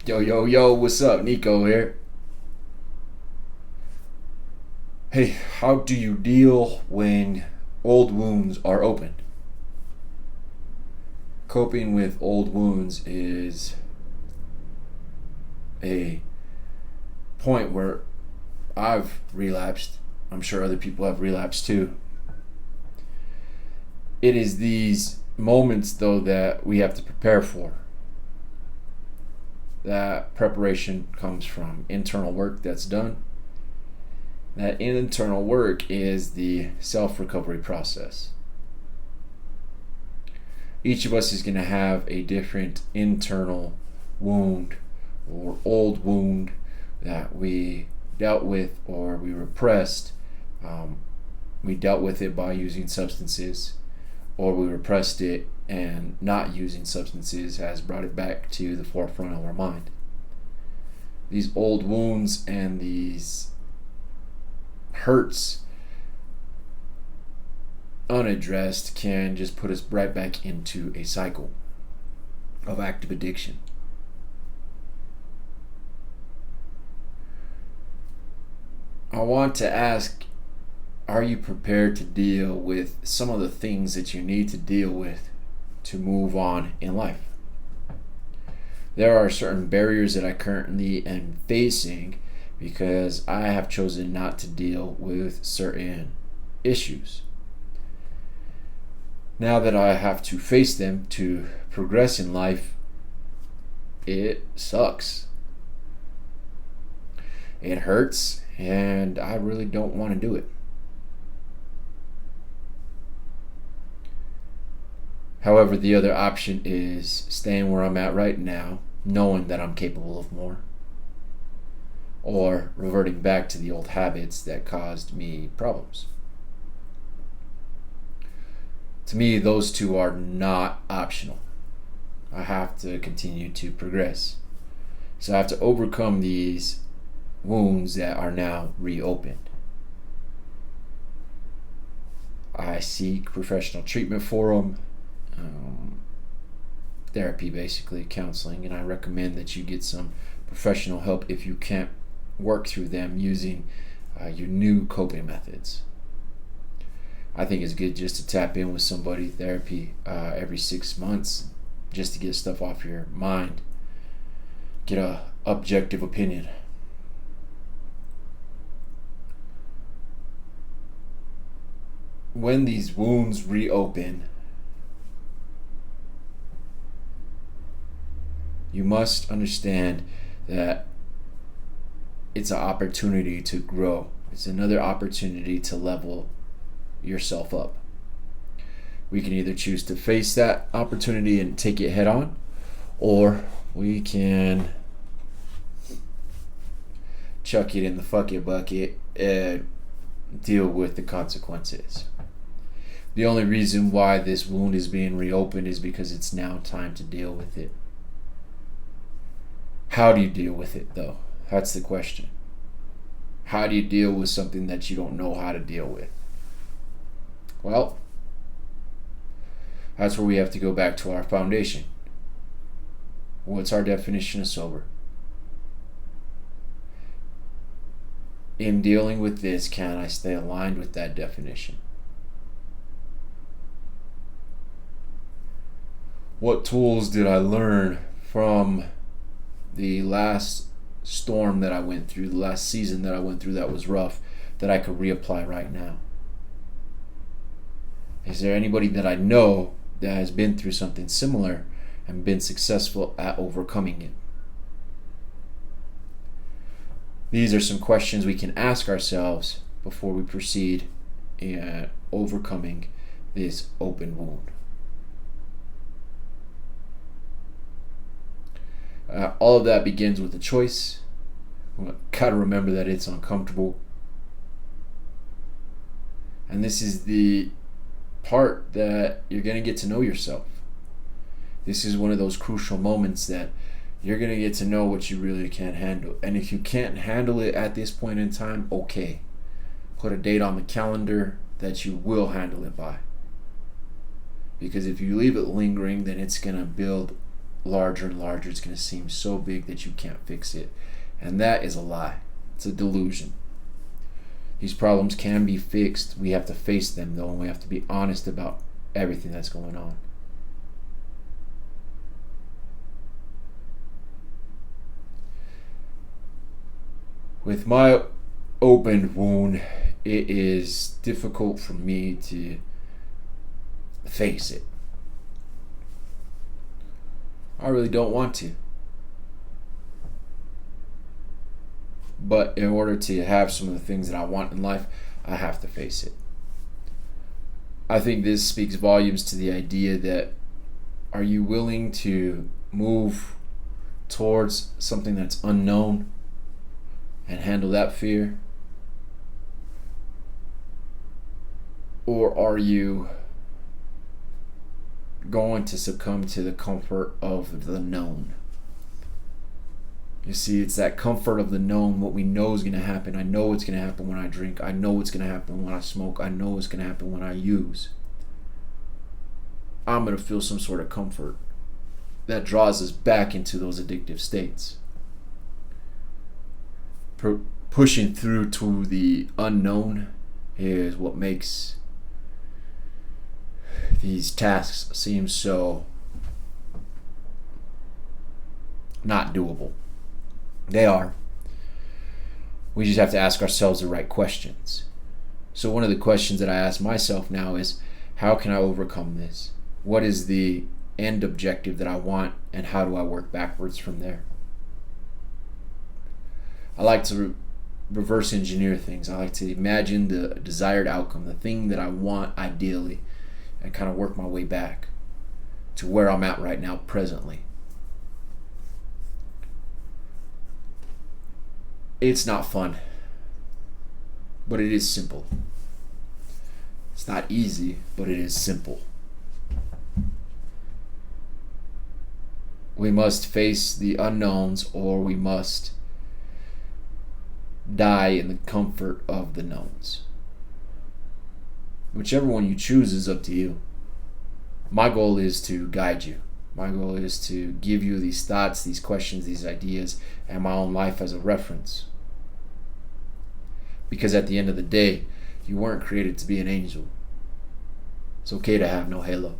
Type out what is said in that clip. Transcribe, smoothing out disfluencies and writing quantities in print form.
Yo, yo, yo, what's up? Nico here. Hey, how do you deal when old wounds are opened? Coping with old wounds is a point where I've relapsed. I'm sure other people have relapsed too. It is these moments, though, that we have to prepare for. That preparation comes from internal work that's done. That internal work is the self-recovery process. Each of us is going to have a different internal wound or old wound that we dealt with or we repressed. We dealt with it by using substances, or we repressed it and not using substances has brought it back to the forefront of our mind. These old wounds and these hurts unaddressed can just put us right back into a cycle of active addiction. I want to ask, are you prepared to deal with some of the things that you need to deal with to move on in life? There are certain barriers that I currently am facing because I have chosen not to deal with certain issues. Now that I have to face them to progress in life, it sucks. It hurts, and I really don't want to do it. However, the other option is staying where I'm at right now, knowing that I'm capable of more, or reverting back to the old habits that caused me problems. To me, those two are not optional. I have to continue to progress. So I have to overcome these wounds that are now reopened. I seek professional treatment for them. Therapy, basically counseling, and I recommend that you get some professional help if you can't work through them using your new coping methods. I think it's good just to tap in with somebody, therapy, every 6 months, just to get stuff off your mind, get a objective opinion. When these wounds reopen, you must understand that it's an opportunity to grow. It's another opportunity to level yourself up. We can either choose to face that opportunity and take it head on, or we can chuck it in the fuck it bucket and deal with the consequences. The only reason why this wound is being reopened is because it's now time to deal with it. How do you deal with it, though? That's the question. How do you deal with something that you don't know how to deal with? Well, that's where we have to go back to our foundation. What's our definition of sober? In dealing with this, can I stay aligned with that definition? What tools did I learn from the last storm that I went through, the last season that I went through that was rough, that I could reapply right now? Is there anybody that I know that has been through something similar and been successful at overcoming it? These are some questions we can ask ourselves before we proceed in overcoming this open wound. All of that begins with a choice. Gotta remember that it's uncomfortable. And this is the part that you're going to get to know yourself. This is one of those crucial moments that you're going to get to know what you really can't handle. And if you can't handle it at this point in time, okay. Put a date on the calendar that you will handle it by. Because if you leave it lingering, then it's going to build larger and larger. It's going to seem so big that you can't fix it. And that is a lie. It's a delusion. These problems can be fixed. We have to face them, though, and we have to be honest about everything that's going on. With my open wound, it is difficult for me to face it. I really don't want to. But in order to have some of the things that I want in life, I have to face it. I think this speaks volumes to the idea that, are you willing to move towards something that's unknown and handle that fear? Or are you going to succumb to the comfort of the known? You see, it's that comfort of the known, what we know is going to happen. I know what's going to happen when I drink. I know what's going to happen when I smoke. I know what's going to happen when I use. I'm going to feel some sort of comfort that draws us back into those addictive states. Pushing through to the unknown is what makes these tasks seem so not doable. They are. We just have to ask ourselves the right questions. So one of the questions that I ask myself now is, how can I overcome this? What is the end objective that I want, and how do I work backwards from there? I like to reverse engineer things. I like to imagine the desired outcome, the thing that I want ideally, and kind of work my way back to where I'm at right now presently. It's not fun, but it is simple. It's not easy, but it is simple. We must face the unknowns, or we must die in the comfort of the knowns. Whichever one you choose is up to you. My goal is to guide you. My goal is to give you these thoughts, these questions, these ideas, and my own life as a reference. Because at the end of the day, you weren't created to be an angel. It's okay to have no halo.